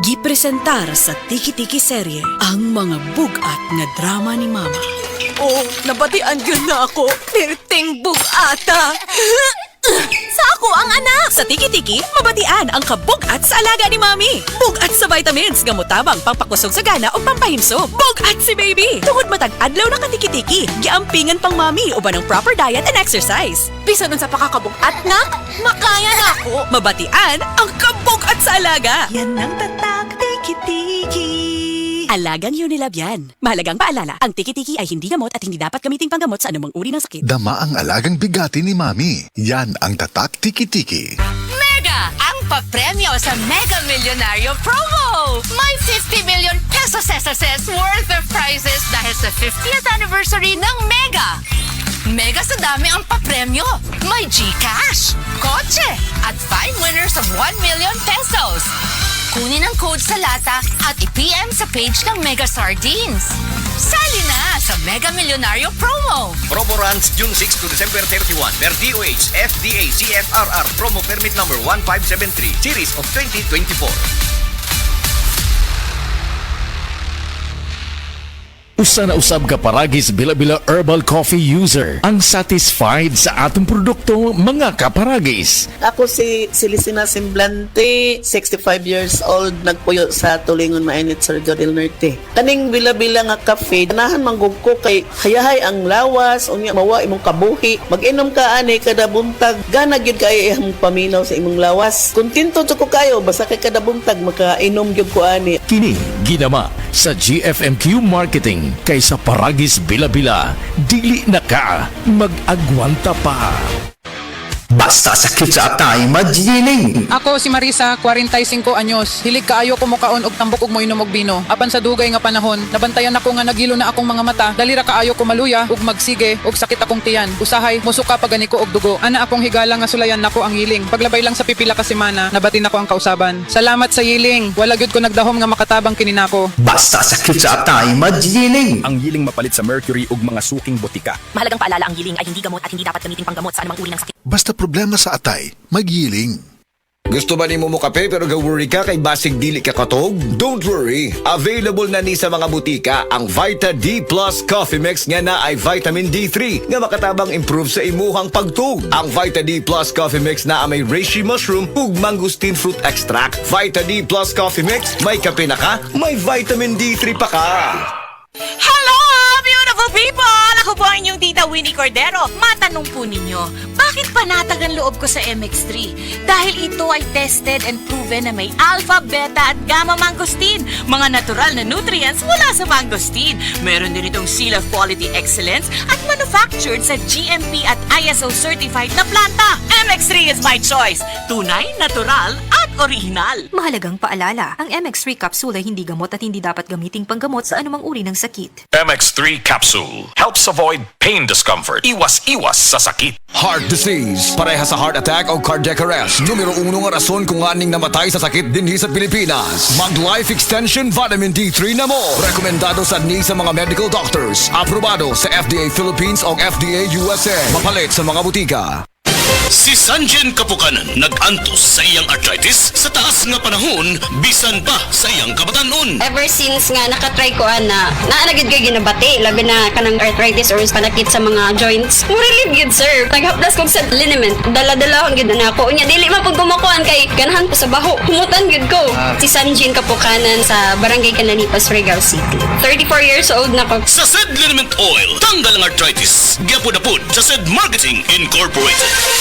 Gipresentar sa Tiki-Tiki serye ang mga bugat nga drama ni Mama. Oh, nabatian yun na ako. Perting bugata. Sa ako ang anak! Sa Tiki-Tiki, mabatian ang kabugat sa alaga ni Mami. Bugat sa vitamins, gamutabang pangpakusog sa gana o pampahimso. Bugat si baby! Tungod matag adlaw na ka-Tiki-Tiki, giampingan pang Mami uban ng proper diet and exercise. Bisa nun sa pakakabugat nga, makaya na ako. Mabatian ang kabugat sa alaga. Yan ang tatak Tiki-Tiki. Alagang Unilab yan. Mahalagang paalala, ang Tiki-Tiki ay hindi gamot at hindi dapat gamiting panggamot sa anumang uri ng sakit. Dama ang alagang bigati ni Mami. Yan ang tatak Tiki-Tiki. Mega! Ang papremyo sa Mega Millionario Promo! May 50 million pesos SSS worth of prizes dahil sa 50th anniversary ng Mega! Mega sa dami ang papremyo! May GCash, kotse, at 5 winners of 1 million pesos! Kunin ang code sa lata at i-PM sa page ng Mega Sardines. Sali na sa Mega Millionario Promo! Promo runs June 6 to December 31 per DOH FDA CFRR Promo Permit Number 1573 Series of 2024. Usa na usab ka paragis bila-bila herbal coffee user ang satisfied sa atong produkto mga kaparagis. Ako si Celisina Semblante, 65 years old, nagpuyo sa Tulingon Mainit, Surigao del Norte. Kaning bila-bila nga kafe, ganahan manggug ko kay hayahay ang lawas, unya mawa imong kabuhi. Mag-inom ka ani kada buntag, gana gyud kay imong paminaw sa imong lawas. Kontento jud ko kayo basta kay kada buntag makainom gyud ko ani. Kini ginama sa GFMQ Marketing kaysa paragis bila-bila, dili na ka mag-agwanta pa. Basta sakit sa atay, magyiling. Ako si Marisa, 45 anyos. Hilig kaayo ko mukaon og tambok og moinom og bino. Apan sa dugay nga panahon, nabantayan ako nga nagilo na akong mga mata. Dalira kaayo ko maluya ug magsige og sakit akong tiyan. Usahay musuka pagani ko og dugo. Ana akong higala nga sulayan nako ang hiling. Paglabay lang sa pipila ka semana, nabati nako ang kausaban. Salamat sa hiling. Wala gyud ko nagdahom nga makatabang kini nako. Basta sakit sa atay, magyiling. Ang yiling mapalit sa mercury ug mga suking botika. Mahalagang paalala, ang giling ay hindi gamot at hindi dapat gamiting panggamot sa anumang uri ng sakit. Basta problema sa atay, magyiling. Gusto ba ni mo kape pero ga-worry ka kay basig dili ka katog? Don't worry! Available na ni sa mga butika ang Vita D Plus Coffee Mix nga na ay vitamin D3 nga makatabang improve sa imuhang pagtug. Ang Vita D Plus Coffee Mix na may reishi mushroom ug mangosteen fruit extract. Vita D Plus Coffee Mix, may kape na ka, may vitamin D3 pa ka. Hello, beautiful people! Ako po ang inyong tita Winnie Cordero. Matanong po ninyo, bakit panatag ang loob ko sa MX3? Dahil ito ay tested and proven na may alpha, beta at gamma mangosteen. Mga natural na nutrients mula sa mangosteen. Meron din itong Seal of Quality Excellence at manufactured sa GMP at ISO certified na planta. MX3 is my choice. Tunay, natural at original. Mahalagang paalala, ang MX3 capsule ay hindi gamot at hindi dapat gamiting panggamot sa anumang uri ng sakit. MX3 Capsule helps avoid pain discomfort. Iwas-iwas sa sakit. Heart disease, pareha sa heart attack o cardiac arrest. Numero 1 nga rason kung aning namatay sa sakit dinhi sa Pilipinas. Mag-Life Extension Vitamin D3 na mo. Rekomendado sa mga medical doctors. Aprobado sa FDA Philippines o FDA USA. Mapalit sa mga butika. Si Sanjen Kapukanan nag-antos sa iyang arthritis sa taas nga panahon bisan pa sa iyang kabatanon. Ever since nga nakatry ko na naanagid kay ginabati labi na kanang arthritis or panakit sa mga joints. Mo relieve yun sir. Naghaplas ko sa liniment. Dala-dalahon gid na ako. Unya dili man pud kumukuan kay ganahan ko sa baho. Humutan gid ko. Si Sanjen Kapukanan sa Barangay Canalipas, Surigao City. 34 years old na ko. Sa Sed Liniment Oil, tanggal ang arthritis. Gyapod-apod sa Sed Marketing Incorporated.